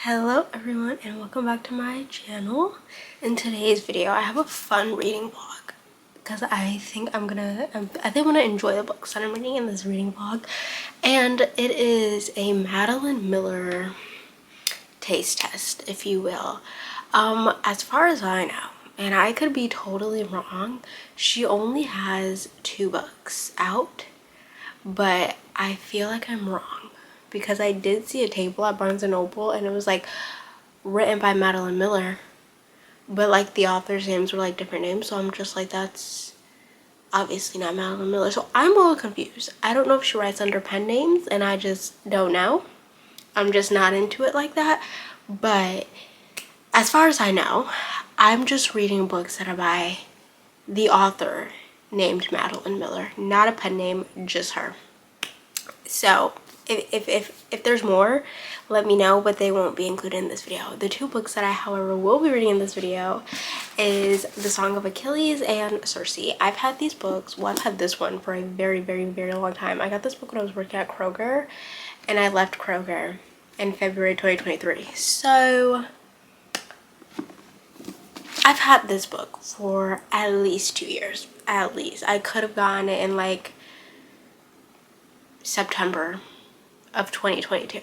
Hello everyone and welcome back to my channel. In today's video I have a fun reading vlog because I think I'm gonna enjoy the books that I'm reading in this reading vlog, and it is a Madeline Miller taste test, if you will. As far as I know, and I could be totally wrong, she only has 2 books out, but I feel like I'm wrong because I did see a table at Barnes & Noble and it was like written by Madeline Miller, but like the authors' names were like different names, so I'm just like, that's obviously not Madeline Miller. So I'm a little confused. I don't know if she writes under pen names and I just don't know. I'm just not into it like that. But as far as I know, I'm just reading books that are by the author named Madeline Miller, not a pen name, just her. So if there's more, let me know, but they won't be included in this video. The 2 books that I, however, will be reading in this video is The Song of Achilles and Circe. I've had these books, well, I've had this one for a very, very, very long time. I got this book when I was working at Kroger, and I left Kroger in February 2023. So I've had this book for at least 2 years, at least. I could have gotten it in like September of 2022.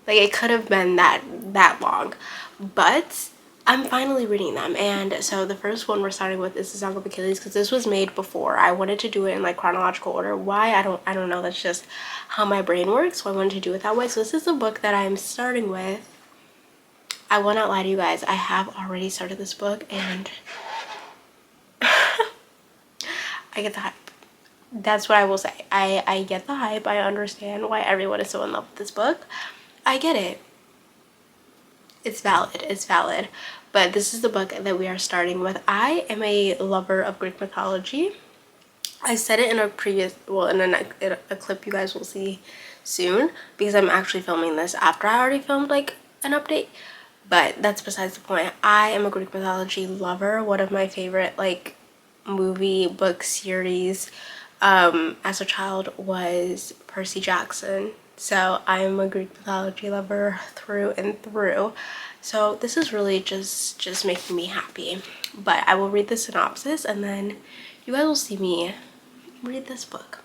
Like, it could have been that long, but I'm finally reading them. And so the first one we're starting with is The Song of Achilles, because this was made before. I wanted to do it in like chronological order. Why? I don't know. That's just how my brain works, so I wanted to do it that way. So this is the book that I'm starting with. I will not lie to you guys, I have already started this book and I get the hype. That's what I will say. I get the hype. I understand why everyone is so in love with this book. I get it. It's valid. It's valid. But this is the book that we are starting with. I am a lover of Greek mythology. I said it in a previous, well, in a clip you guys will see soon, because I'm actually filming this after I already filmed like an update. But that's besides the point. I am a Greek mythology lover. One of my favorite like movie book series as a child was Percy Jackson. So I am a Greek mythology lover through and through. So this is really just making me happy. But I will read the synopsis and then you guys will see me read this book.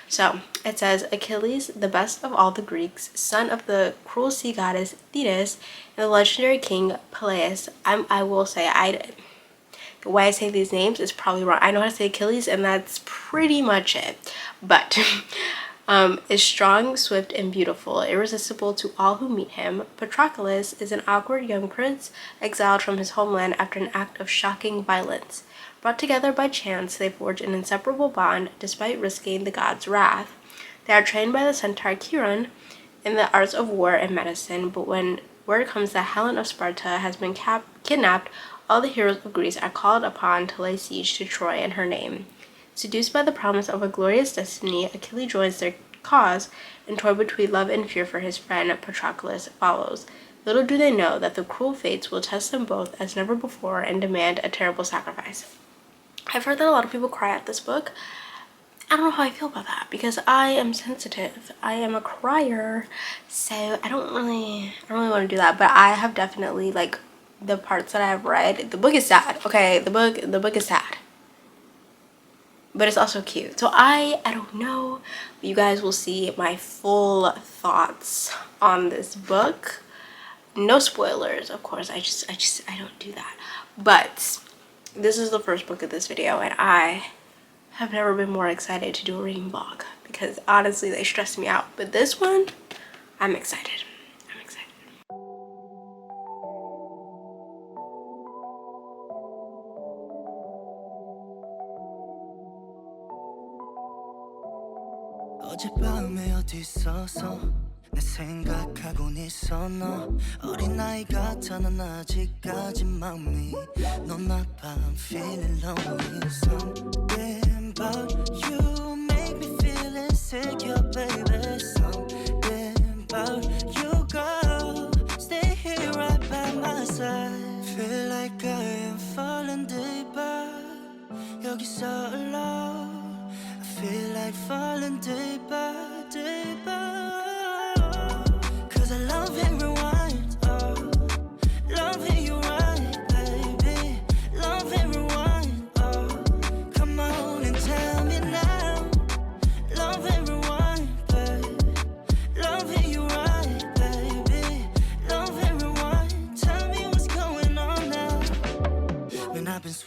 So it says, Achilles, the best of all the Greeks, son of the cruel sea goddess Thetis and the legendary king Peleus. I will say, the way I say these names is probably wrong. I know how to say Achilles and that's pretty much it. But is strong, swift, and beautiful, irresistible to all who meet him. Patroclus is an awkward young prince exiled from his homeland after an act of shocking violence. Brought together by chance, they forge an inseparable bond despite risking the god's wrath. They are trained by the centaur Chiron in the arts of war and medicine, but when word comes that Helen of Sparta has been kidnapped, all the heroes of Greece are called upon to lay siege to Troy in her name. Seduced by the promise of a glorious destiny, Achilles joins their cause, and torn between love and fear for his friend, Patroclus follows. Little do they know that the cruel fates will test them both as never before and demand a terrible sacrifice. I've heard that a lot of people cry at this book. I don't know how I feel about that because I am sensitive. I am a crier, so I don't really want to do that. But I have definitely, like, the parts that I have read. The book is sad. Okay, the book is sad, but it's also cute. So I don't know. You guys will see my full thoughts on this book. No spoilers, of course. I don't do that. But this is the first book of this video, and I have never been more excited to do a reading vlog because honestly they stress me out. But this one, I'm excited. I'm excited. 어젯밤에 어디 있었어 내 생각하곤 있어 너 어린아이 같아 넌 아직까지 마음이 넌 not I'm feeling lonely Something about you make me feel insecure baby Something about you girl Stay here right by my side Feel like I am falling deeper 여기서 alone I feel like falling deeper, deeper Cause I love and rewind, oh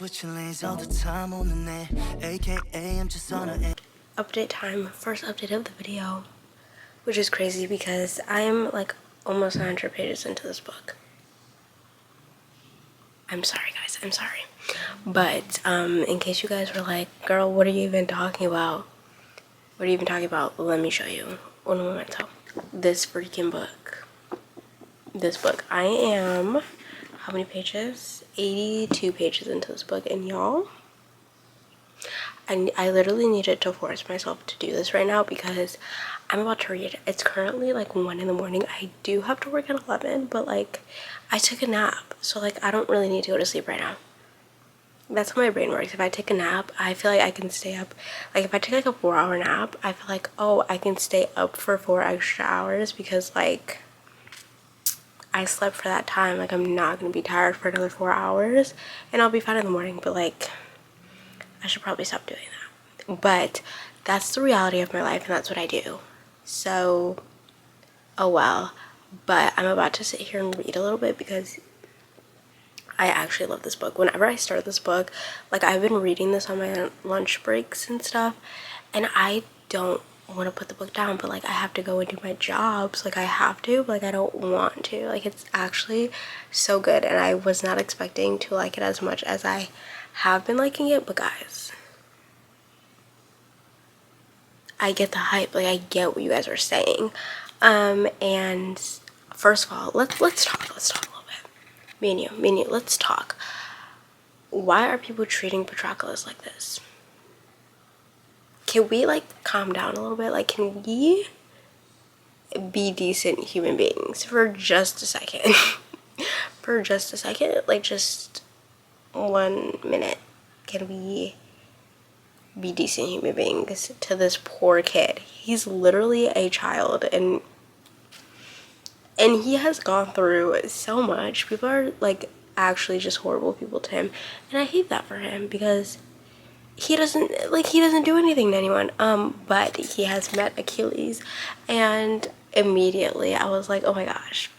switching lanes all the time on the net. AKA I'm just on a Update time. First update of the video, which is crazy because I am like almost 100 pages into this book. I'm sorry guys, I'm sorry. But in case you guys were like, girl, what are you even talking about? What are you even talking about? Let me show you. Un momento. This freaking book. This book. I am, how many pages? 82 pages into this book, and y'all, I literally needed to force myself to do this right now because I'm about to read. It's currently like 1 in the morning. I do have to work at 11, but like I took a nap, so like I don't really need to go to sleep right now. That's how my brain works. If I take a nap, I feel like I can stay up. Like if I take like a 4-hour nap, I feel like, oh, I can stay up for 4 extra hours because like I slept for that time. Like I'm not gonna be tired for another 4 hours, and I'll be fine in the morning. But like I should probably stop doing that. But that's the reality of my life, and that's what I do. So, oh well. But I'm about to sit here and read a little bit because I actually love this book. Whenever I start this book, like I've been reading this on my lunch breaks and stuff, and I don't want to put the book down, but like I have to go and do my jobs. Like I have to, but like I don't want to. Like it's actually so good, and I was not expecting to like it as much as I have been liking it. But guys, I get the hype. Like I get what you guys are saying. And first of all, let's talk a little bit. Me and you, let's talk. Why are people treating Patroclus like this? Can we like calm down a little bit? Like, can we be decent human beings for just a second? For just a second, like just 1 minute. Can we be decent human beings to this poor kid? He's literally a child, and he has gone through so much. People are like actually just horrible people to him, and I hate that for him because he doesn't do anything to anyone. But he has met Achilles, and immediately I was like, oh my gosh,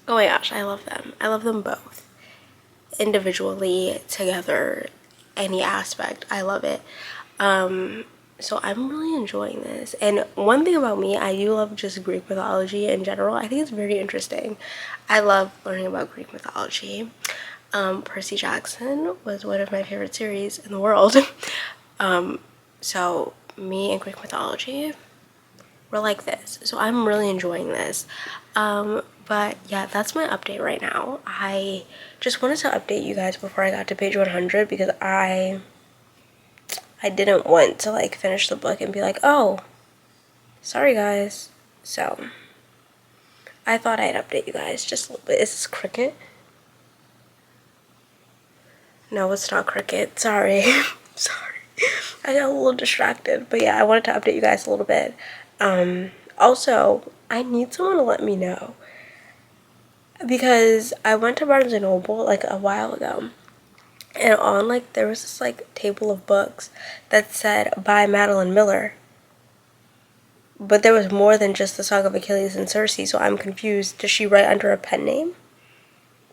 I love them. I love them both, individually, together, any aspect. I love it. So I'm really enjoying this. And one thing about me, I do love just Greek mythology in general. I think it's very interesting. I love learning about Greek mythology. Percy Jackson was one of my favorite series in the world. So me and Greek mythology, we're like this. So I'm really enjoying this. But yeah, that's my update right now. I just wanted to update you guys before I got to page 100 because I didn't want to like finish the book and be like, oh, sorry guys. So I thought I'd update you guys just a little bit. Is this cricket? No, it's not cricket. Sorry. Sorry. I got a little distracted. But yeah, I wanted to update you guys a little bit. Also, I need someone to let me know, because I went to Barnes & Noble like a while ago, and on like there was this like table of books that said by Madeline Miller, but there was more than just the Song of Achilles and Circe. So I'm confused. Does she write under a pen name?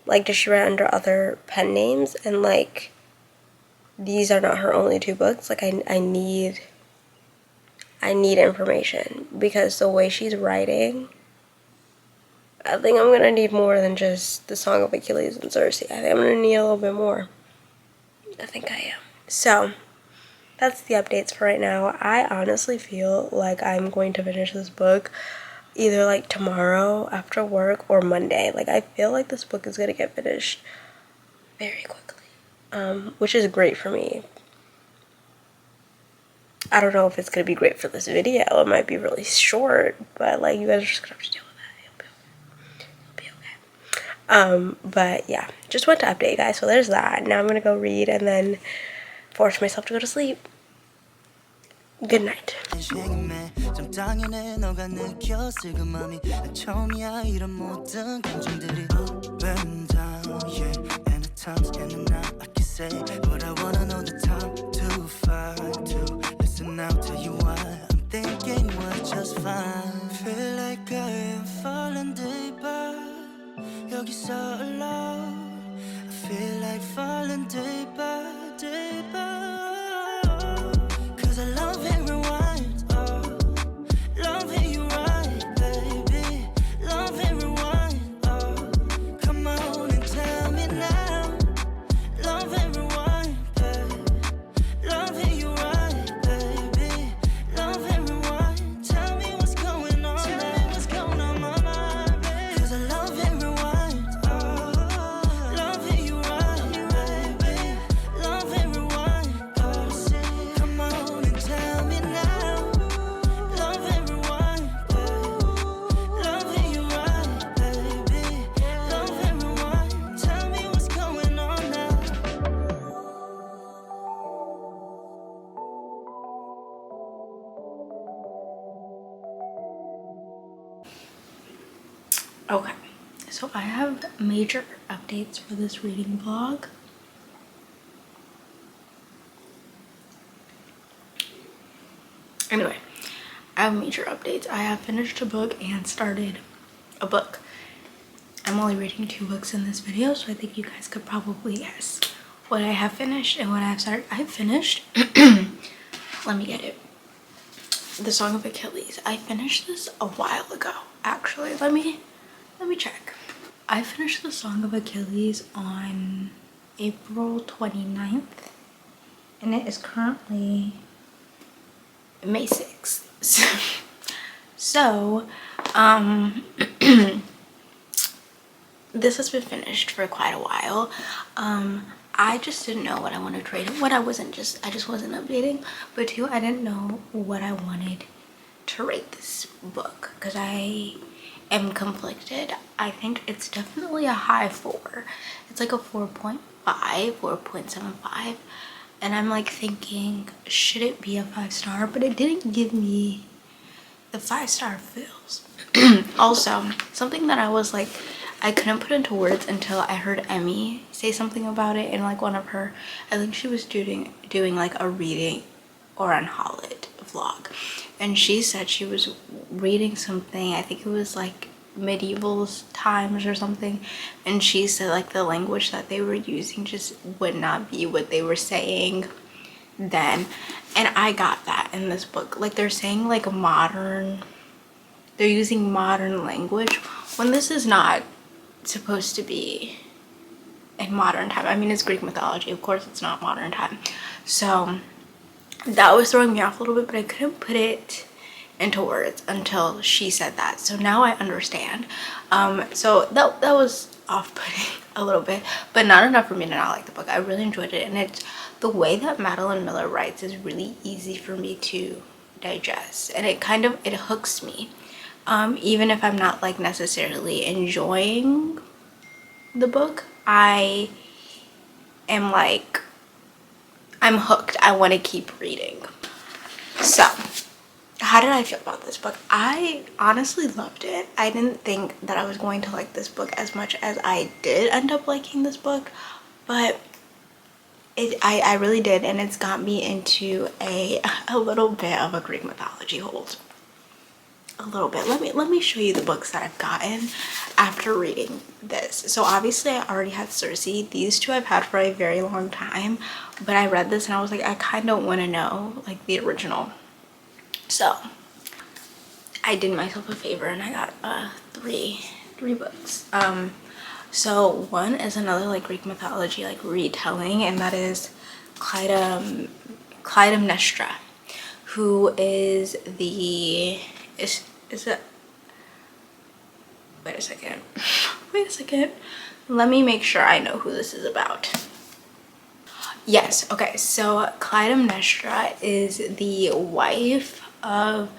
Like, does she write under other pen names? And like these are not her only 2 books. Like I need information, because the way she's writing, I think I'm gonna need more than just the Song of Achilles and Circe. I think I'm gonna need a little bit more. I think I am. So that's the updates for right now. I honestly feel like I'm going to finish this book either like tomorrow after work or Monday. Like I feel like this book is gonna get finished very quickly, which is great for me. I don't know if it's gonna be great for this video. It might be really short, but like you guys are just gonna have to deal with that. It'll be okay. But yeah, just want to update you guys. So there's that. Now I'm gonna go read and then force myself to go to sleep. Good night. I'll tell you why I'm thinking we're just fine. Feel like I am falling deeper. 여기서 alone. I feel like falling deeper, deeper. 'Cause I love it rewind, oh. Love it you right, baby. Love it rewind, oh. Come on and tell me now. Love it rewind, baby. Love it you right, baby. Love it rewind. Tell me what's going on. Tell me what's going on my mind, baby. 'Cause I love it rewind, oh. Love it you right, baby. Love it rewind, oh. Come on and tell me now. Love it rewind, baby. Love it you right, baby. Love it rewind. Tell me what's going on now. Okay, so I have major updates for this reading vlog. Anyway, I have major updates. I have finished a book and started a book. I'm only reading 2 books in this video, so I think you guys could probably guess what I have finished and what I have started. I finished, let me get it, The Song of Achilles. I finished this a while ago, actually. Let me check. I finished The Song of Achilles on April 29th, and it is currently May 6th. So, this has been finished for quite a while. I just didn't know what I wanted to rate it. I just wasn't updating. But 2, I didn't know what I wanted to rate this book because I am conflicted. I think it's definitely a high 4. It's like a 4.5, 4.75. And I'm like thinking, should it be a 5-star? But it didn't give me the 5-star feels. Also, something that I was like, I couldn't put into words until I heard Emmy say something about it in like one of her, I think she was doing like a reading or unholiday vlog. And she said she was reading something, I think it was like medieval times or something, and she said like the language that they were using just would not be what they were saying then. And I got that in this book. Like they're saying like modern, they're using modern language when this is not supposed to be in modern time. I mean, it's Greek mythology, of course it's not modern time. So that was throwing me off a little bit, but I couldn't put it into words until she said that. So now I understand. So that was off-putting a little bit, but not enough for me to not like the book. I really enjoyed it, and it's the way that Madeline Miller writes is really easy for me to digest, and it hooks me. Even if I'm not like necessarily enjoying the book, I am like, I'm hooked. I want to keep reading. So how did I feel about this book? I honestly loved it. I didn't think that I was going to like this book as much as I did end up liking this book, but I really did, and it's got me into a little bit of a Greek mythology hold. A little bit. Let me show you the books that I've gotten after reading this. So obviously I already had Circe. These 2 I've had for a very long time, but I read this and I was like, I kind of want to know like the original. So I did myself a favor and I got 3 books. So one is another like Greek mythology like retelling, and that is Clytemnestra, who is the is it, wait a second, let me make sure I know who this is about. Yes, okay, so Clytemnestra is the wife of,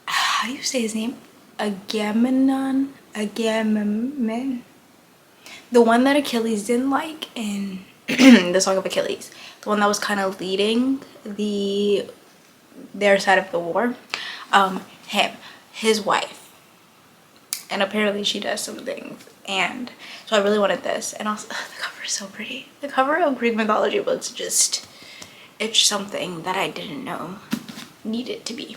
how do you say his name? Agamemnon, the one that Achilles didn't like in the Song of Achilles, the one that was kind of leading their side of the war. His wife, and apparently she does some things, and so I really wanted this. And also the cover is so pretty. The cover of Greek mythology books it's something that I didn't know needed to be.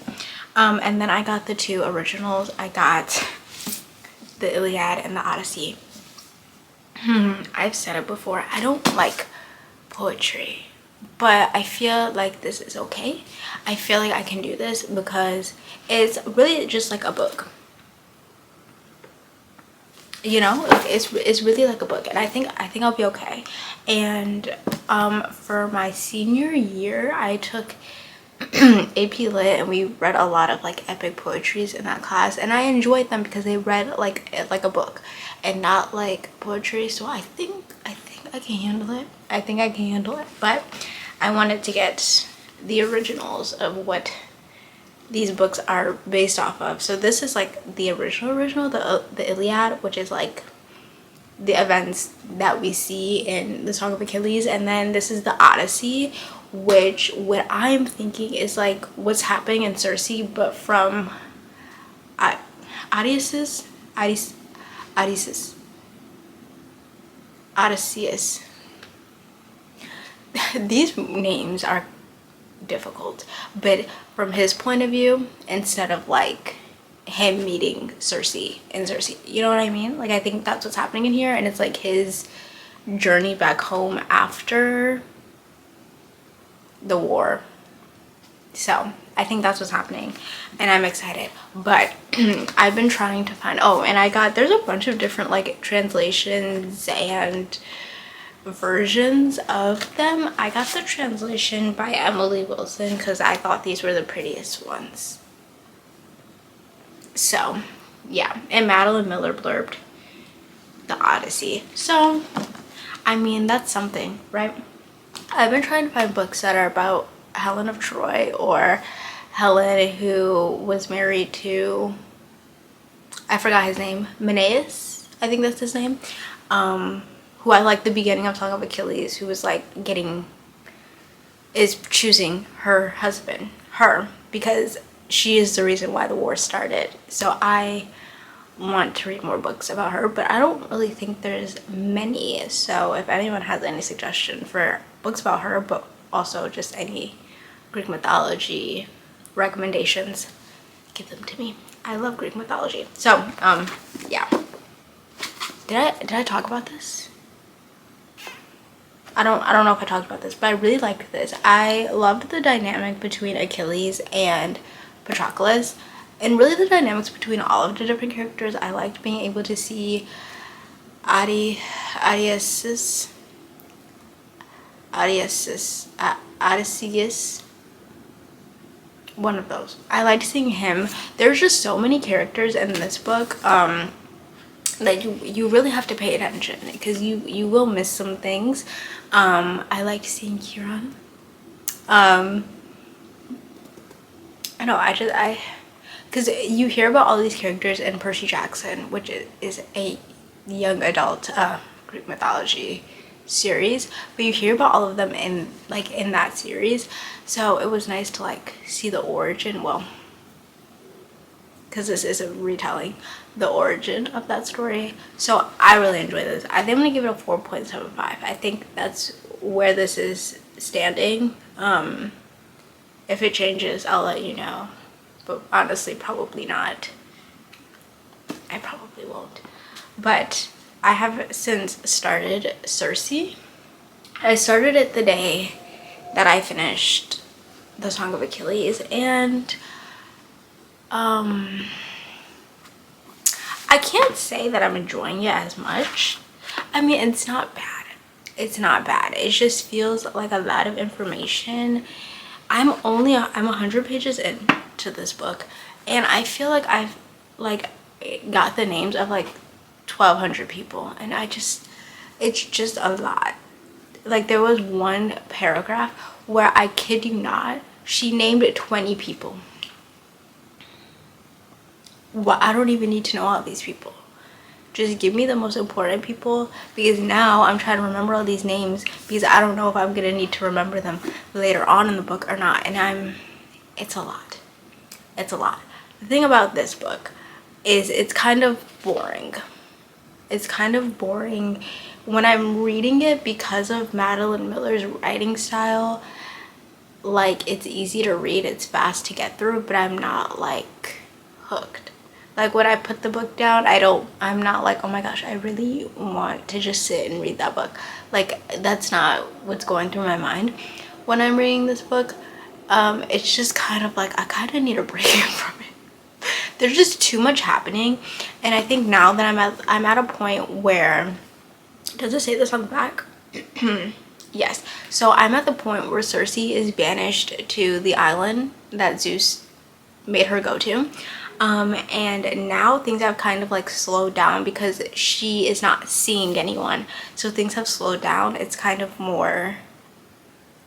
And then I got the 2 originals. I got the Iliad and the Odyssey. I've said it before, I don't like poetry, but I feel like this is okay. I feel like I can do this because it's really just like a book, you know. It's really like a book, and I think I'll be okay. And for my senior year, I took AP Lit, and we read a lot of like epic poetries in that class, and I enjoyed them because they read like a book and not like poetry. So I think I can handle it. I think I can handle it. But I wanted to get the originals of what these books are based off of. So this is like the original, the Iliad, which is like the events that we see in the Song of Achilles, and then this is the Odyssey, which what I'm thinking is like what's happening in Circe, but from Odysseus. These names are difficult, but from his point of view, instead of like him meeting Circe in Circe, you know what I mean? Like I think that's what's happening in here, and it's like his journey back home after the war. So I think that's what's happening, and I'm excited. But I've been trying to find, oh, and there's a bunch of different like translations and versions of them. I got the translation by Emily Wilson because I thought these were the prettiest ones. So yeah, and Madeline Miller blurbed the Odyssey. So I mean, that's something, right? I've been trying to find books that are about Helen of Troy, or Helen who was married to, I forgot his name, Meneas, I think that's his name, who I like the beginning of Song of Achilles, who was like is choosing her husband, because she is the reason why the war started. So I want to read more books about her, but I don't really think there's many. So if anyone has any suggestion for books about her, but also just any Greek mythology recommendations, give them to me. I love Greek mythology. So yeah, did I talk about this? I don't know if I talked about this, but I really liked this. I loved the dynamic between Achilles and Patroclus, and really the dynamics between all of the different characters. I liked being able to see Odysseus, one of those. I liked seeing him. There's just so many characters in this book that you really have to pay attention, because you will miss some things. I liked seeing Chiron. I know, because you hear about all these characters in Percy Jackson, which is a young adult Greek mythology series, but you hear about all of them in that series. So it was nice to like see the origin, well, because this is a retelling, the origin of that story. So I really enjoy this. I think I'm gonna give it a 4.75. I think that's where this is standing. If it changes, I'll let you know, but honestly probably not. I probably won't. But I have since started Circe. I started it the day that I finished the Song of Achilles, and I can't say that I'm enjoying it as much. I mean, it's not bad. It's not bad. It just feels like a lot of information. I'm 100 pages into this book, and I feel like I've got the names of like 1,200 people, and it's just a lot. Like there was one paragraph where, I kid you not, she named 20 people. Well, I don't even need to know all these people. Just give me the most important people, because now I'm trying to remember all these names, because I don't know if I'm gonna need to remember them later on in the book or not. And it's a lot. It's a lot. The thing about this book is it's kind of boring. It's kind of boring when I'm reading it, because of Madeline Miller's writing style. Like, it's easy to read, it's fast to get through, but I'm not like hooked. Like when I put the book down, I'm not like, oh my gosh, I really want to just sit and read that book. Like that's not what's going through my mind when I'm reading this book. It's just kind of like I kind of need a break from it. There's just too much happening, and I think now that I'm at a point where, does it say this on the back? Yes. So I'm at the point where Cersei is banished to the island that Zeus made her go to. And now things have kind of like slowed down because she is not seeing anyone. So things have slowed down. It's kind of more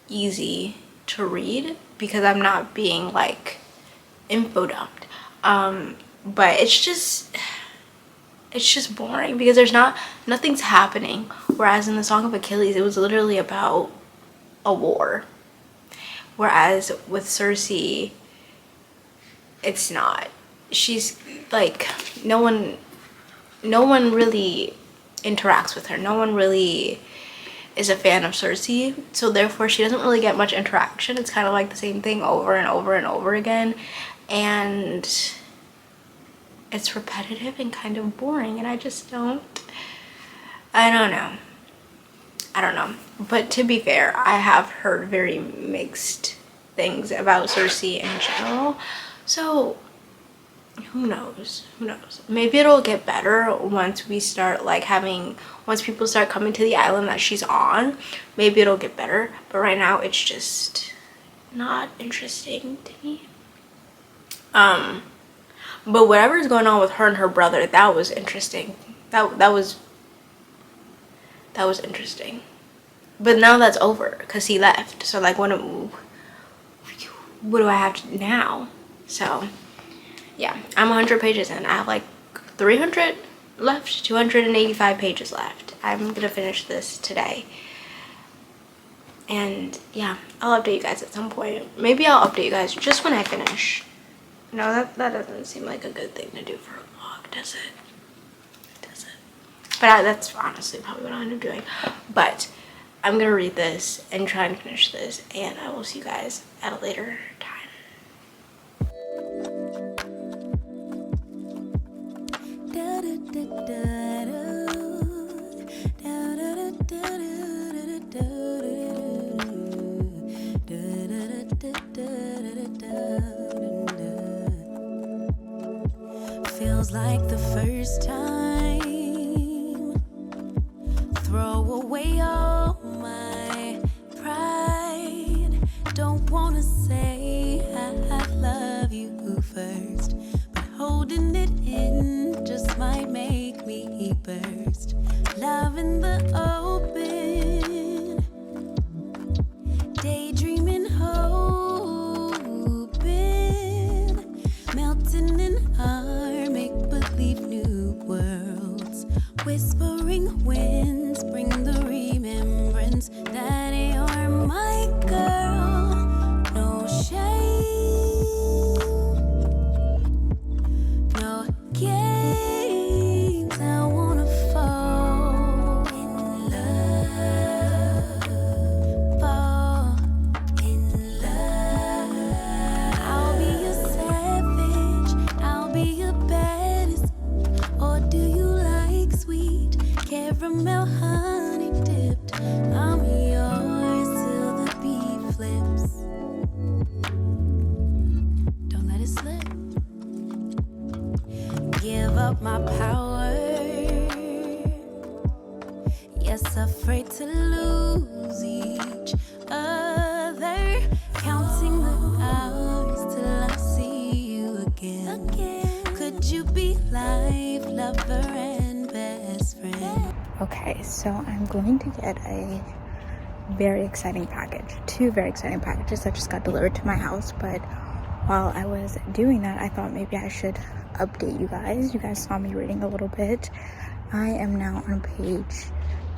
easy to read because I'm not being like info dumped. But it's just boring because nothing's happening. Whereas in the Song of Achilles, it was literally about a war. Whereas with Cersei, it's not. She's like, no one really interacts with her. No one really is a fan of Cersei, so therefore she doesn't really get much interaction. It's kind of like the same thing over and over and over again, and it's repetitive and kind of boring, and I don't know. But to be fair, I have heard very mixed things about Cersei in general, so who knows. Maybe it'll get better once we start like once people start coming to the island that she's on. Maybe it'll get better, but right now it's just not interesting to me. But whatever's going on with her and her brother, that was interesting. That was interesting. But now that's over because he left. So like what do I have to now? So yeah, I'm 100 pages in. I have like 300 left, 285 pages left. I'm gonna finish this today. And yeah, I'll update you guys at some point. Maybe I'll update you guys just when I finish. No, that doesn't seem like a good thing to do for a vlog, does it? Does it? But that's honestly probably what I'll end up doing. But I'm gonna read this and try and finish this, and I will see you guys at a later time. Feels like the first time. Throw away all my pride. Don't wanna say I love you first, but holding it in just might make me burst. Love in the open, daydreaming, hoping, melting in our make-believe new worlds. Whispering winds bring the remembrance that you're my girl. No shame, no games. I wanna fall in love, fall in love. I'll be your savage, I'll be your baddest. Or do you like sweet caramel honey dipped? I'm yours till the beat flips. Don't let it slip. Give up my power. Yes, afraid to lose each other. Counting the hours till I see you again. Could you be life, lover, and best friend? Okay, so I'm going to get a very exciting package. 2 very exciting packages that just got delivered to my house, but while I was doing that, I thought maybe I should update you guys. You guys saw me reading a little bit. I am now on page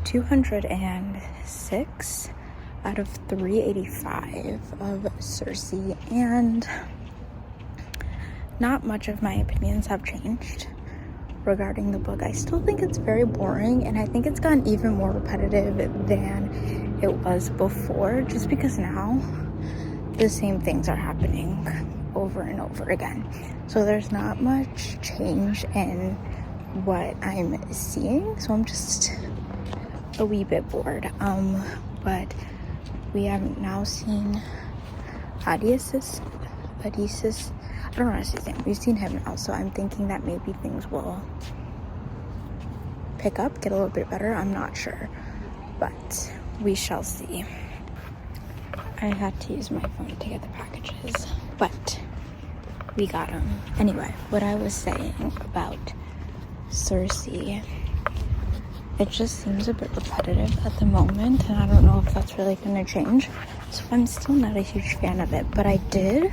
206 out of 385 of Cersei, and not much of my opinions have changed regarding the book. I still think it's very boring, and I think it's gotten even more repetitive than it was before, just because now the same things are happening over and over again. So there's not much change in what I'm seeing. So I'm just a wee bit bored. But we have now seen Odysseus. I don't know how to say his name. We've seen him now, so I'm thinking that maybe things will pick up, get a little bit better. I'm not sure, but we shall see. I had to use my phone to get the packages, but we got them. Anyway, what I was saying about Cersei, it just seems a bit repetitive at the moment, and I don't know if that's really going to change. So I'm still not a huge fan of it, but I did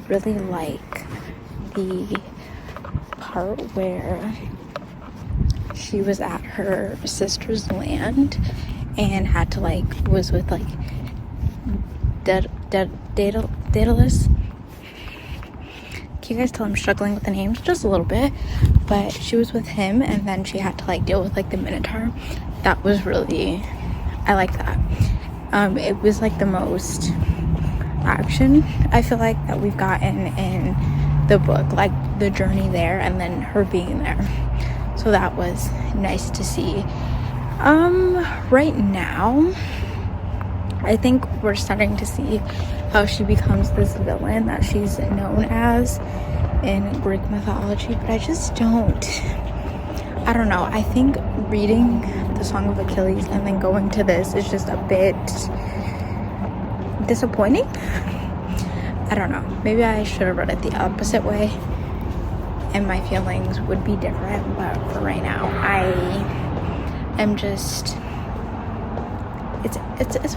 really like the part where she was at her sister's land and had to was with Daedalus. Can you guys tell I'm struggling with the names just a little bit? But she was with him, and then she had to deal with the Minotaur. That was really, I like that. It was the most action I feel like that we've gotten in the book, the journey there and then her being there. So that was nice to see. Right now, I think we're starting to see how she becomes this villain that she's known as in Greek mythology, but I don't know. I think reading the Song of Achilles and then going to this is just a bit disappointing. I don't know. Maybe I should have read it the opposite way and my feelings would be different, but for right now, I am just, it's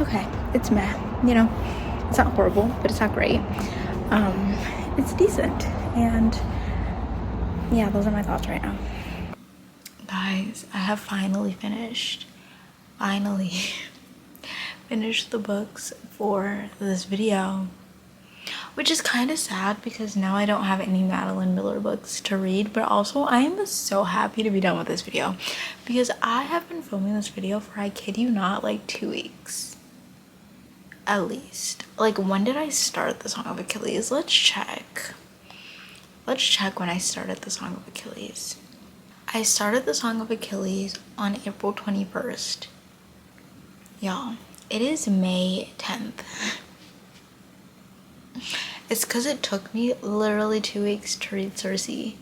okay. It's meh, it's not horrible, but it's not great. It's decent, and yeah, those are my thoughts right now. Guys, I have finally finished the books for this video, which is kind of sad because now I don't have any Madeline Miller books to read, but also I am so happy to be done with this video because I have been filming this video for, I kid you not, 2 weeks at least. When did I start the Song of Achilles? Let's check when I started the Song of Achilles. I started the Song of Achilles on April 21st. Y'all, it is May 10th. It's because it took me literally 2 weeks to read Cersei,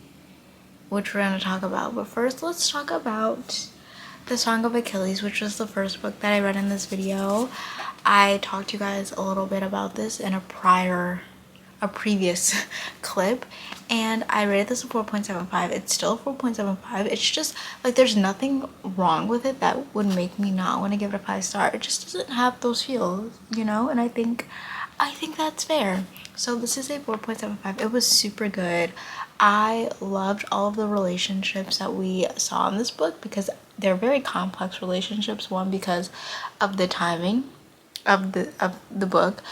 which we're going to talk about. But first, let's talk about the Song of Achilles, which was the first book that I read in this video. I talked to you guys a little bit about this in a previous clip, and I rated this a 4.75. It's still a 4.75. It's just there's nothing wrong with it that would make me not want to give it a 5-star. It just doesn't have those feels, and I think that's fair. So this is a 4.75. It was super good. I loved all of the relationships that we saw in this book because they're very complex relationships. One, because of the timing of the book,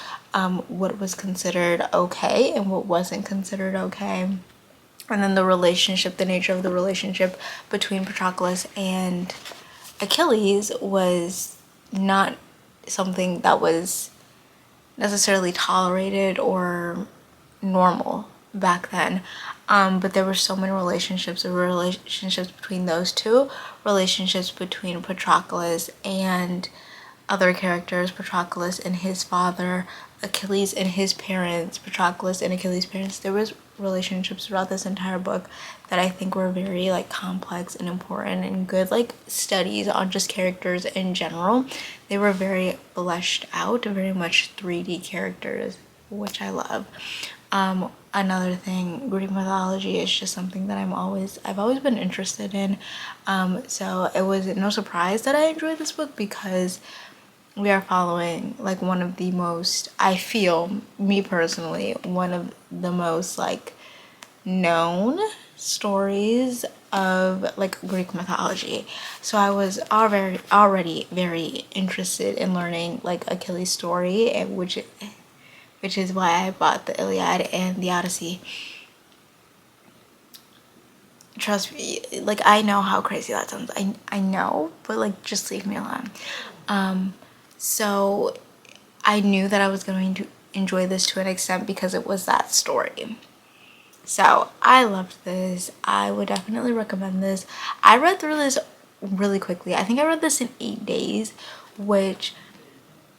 what was considered okay and what wasn't considered okay, and then the nature of the relationship between Patroclus and Achilles was not something that was necessarily tolerated or normal back then, but there were so many relationships. There were relationships between those two, relationships between Patroclus and other characters, Patroclus and his father, Achilles and his parents, Patroclus and Achilles' parents. There was relationships throughout this entire book that I think were very complex and important and good studies on just characters in general. They were very fleshed out, very much 3D characters, which I love. Another thing, Greek mythology is just something that I've always been interested in. So it was no surprise that I enjoyed this book because we are following one of the most, I feel, me personally, one of the most known stories of Greek mythology. So I was already very interested in learning Achilles' story, and which is why I bought the Iliad and the Odyssey. Trust me, I know how crazy that sounds. I know, but just leave me alone. So I knew that I was going to enjoy this to an extent because it was that story. So I loved this. I would definitely recommend this. I read through this really quickly. I think I read this in 8 days, which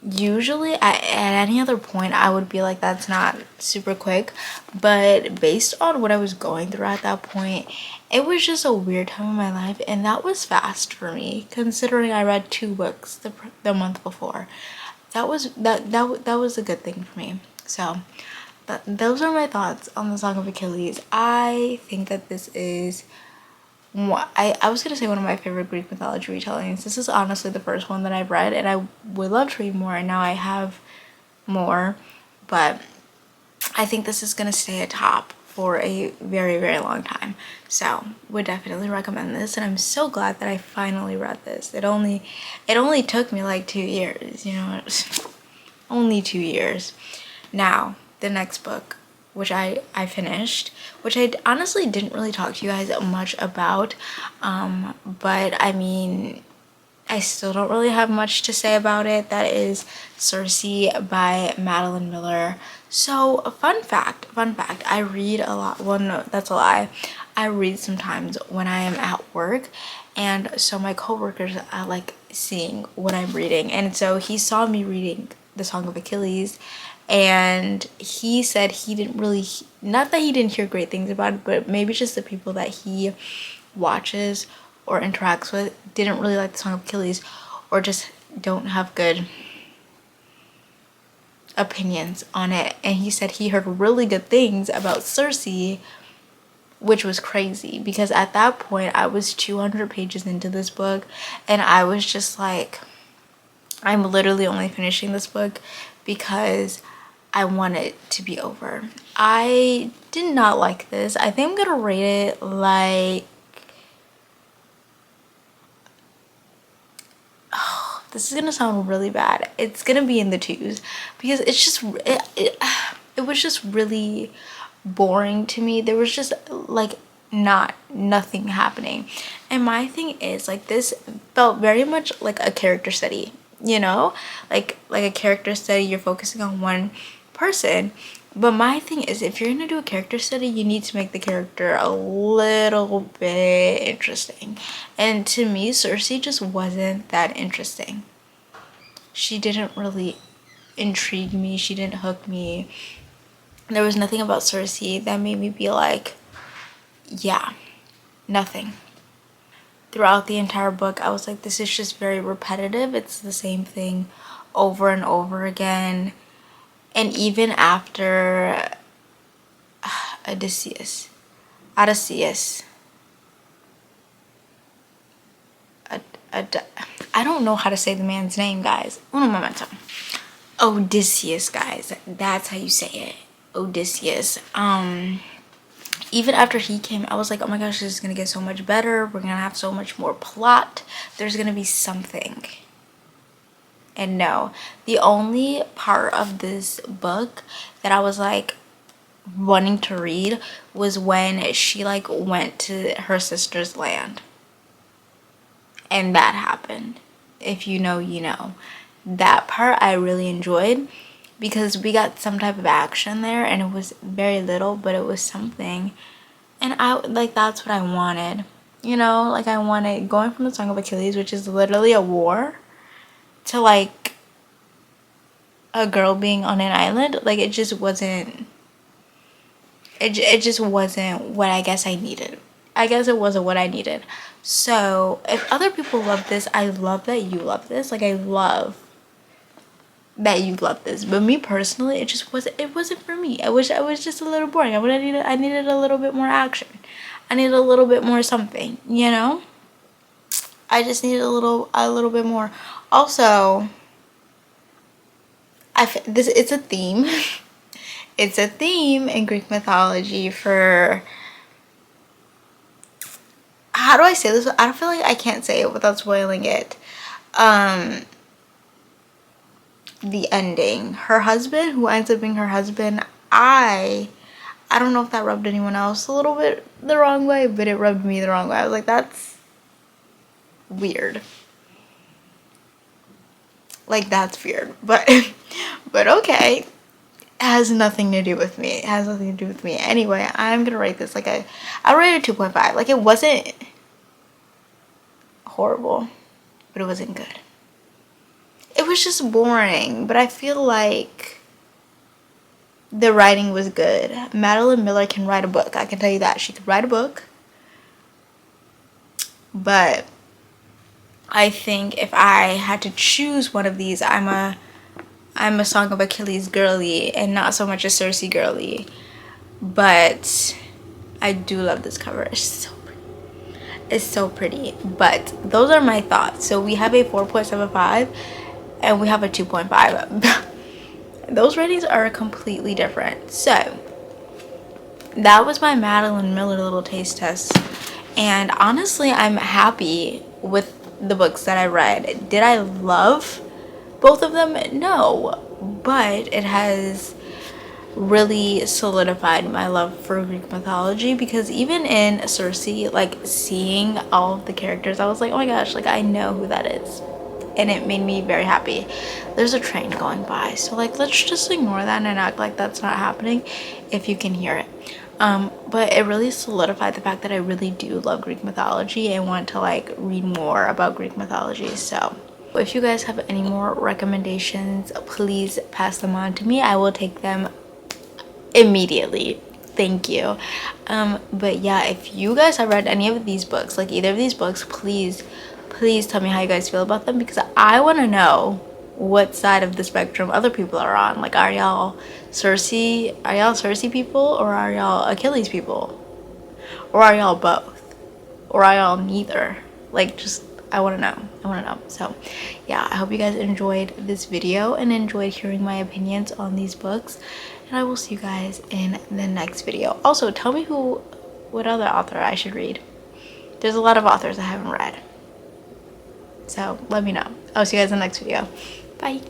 usually at any other point I would be like, that's not super quick. But based on what I was going through at that point, it was just a weird time in my life, and that was fast for me considering I read 2 books the month before. That was a good thing for me. So those are my thoughts on the Song of Achilles. I think that this is I was gonna say one of my favorite Greek mythology retellings. This is honestly the first one that I've read, and I would love to read more, and now I have more, but I think this is gonna stay atop for a very, very long time. So would definitely recommend this, and I'm so glad that I finally read this. It only took me like 2 years, you know, only 2 years. Now the next book, which I finished, which I honestly didn't really talk to you guys much about, but I mean, I still don't really have much to say about it. That is Circe by Madeline Miller. So fun fact, I read a lot. Well, no, that's a lie. I read sometimes when I am at work, and so my coworkers like seeing what I'm reading, and so he saw me reading the Song of Achilles, and he said he didn't really, not that he didn't hear great things about it, but maybe just the people that he watches or interacts with didn't really like the Song of Achilles, or just don't have good opinions on it. And he said he heard really good things about Circe, which was crazy because at that point I was 200 pages into this book, and I was just like, I'm literally only finishing this book because I want it to be over. I did not like this. I think I'm gonna rate it like, oh, this is gonna sound really bad. It's gonna be in the 2s because it's just it was just really boring to me. There was just like nothing happening, and my thing is like, this felt very much like a character study, you know, like a character study. You're focusing on one person, but my thing is, if you're gonna do a character study, you need to make the character a little bit interesting, and to me Circe just wasn't that interesting. She didn't really intrigue me, she didn't hook me. There was nothing about Circe that made me be like, yeah, nothing. Throughout the entire book I was like, this is just very repetitive. It's the same thing over and over again. And even after Odysseus, I don't know how to say the man's name, guys. Uno momento. Odysseus, guys. That's how you say it. Odysseus. Even after he came, I was like, oh my gosh, this is gonna get so much better. We're gonna have so much more plot. There's gonna be something. And no, the only part of this book that I was like wanting to read was when she like went to her sister's land, and that happened. If you know, you know. That part I really enjoyed because we got some type of action there, and it was very little, but it was something. And I like, that's what I wanted, you know, like I wanted, going from the Song of Achilles, which is literally a war, to like a girl being on an island. Like, it just wasn't, it just wasn't what I guess I needed. I guess it wasn't what I needed. So if other people love this, I love that you love this. Like, I love that you love this, but me personally, it wasn't for me. I wish I was just a little boring. I needed a little bit more action. I needed a little bit more something, you know. I just needed a little bit more. Also, it's a theme. It's a theme in Greek mythology for, how do I say this? I don't feel like I can't say it without spoiling it. The ending. Her husband, who ends up being her husband, I don't know if that rubbed anyone else a little bit the wrong way, but it rubbed me the wrong way. I was like, that's weird. Like, that's weird. But okay. has nothing to do with me. It has nothing to do with me. Anyway, I'm gonna rate this like I rate it 2.5. Like, it wasn't horrible, but it wasn't good. It was just boring, but I feel like the writing was good. Madeline Miller can write a book. I can tell you that. She could write a book. But I think if I had to choose one of these, I'm a Song of Achilles girly and not so much a Cersei girly. But I do love this cover. It's so pretty. It's so pretty. But those are my thoughts. So we have a 4.75 and we have a 2.5. Those ratings are completely different. So that was my Madeline Miller little taste test. And honestly, I'm happy with the books that I read. Did I love both of them? No. But it has really solidified my love for Greek mythology, because even in Cersei, like, seeing all of the characters, I was like, oh my gosh, like, I know who that is. And it made me very happy. There's a train going by, so like, let's just ignore that and act like that's not happening if you can hear it. But it really solidified the fact that I really do love Greek mythology and want to like read more about Greek mythology. So if you guys have any more recommendations, please pass them on to me. I will take them immediately. Thank you. But yeah, if you guys have read any of these books, like either of these books, please tell me how you guys feel about them, because I want to know what side of the spectrum other people are on. Like, are y'all Cersei people, or are y'all Achilles people, or are y'all both, or are y'all neither? Like, just, I want to know. So yeah, I hope you guys enjoyed this video and enjoyed hearing my opinions on these books, and I will see you guys in the next video. Also, tell me what other author I should read. There's a lot of authors I haven't read, so let me know. I'll see you guys in the next video. Bye.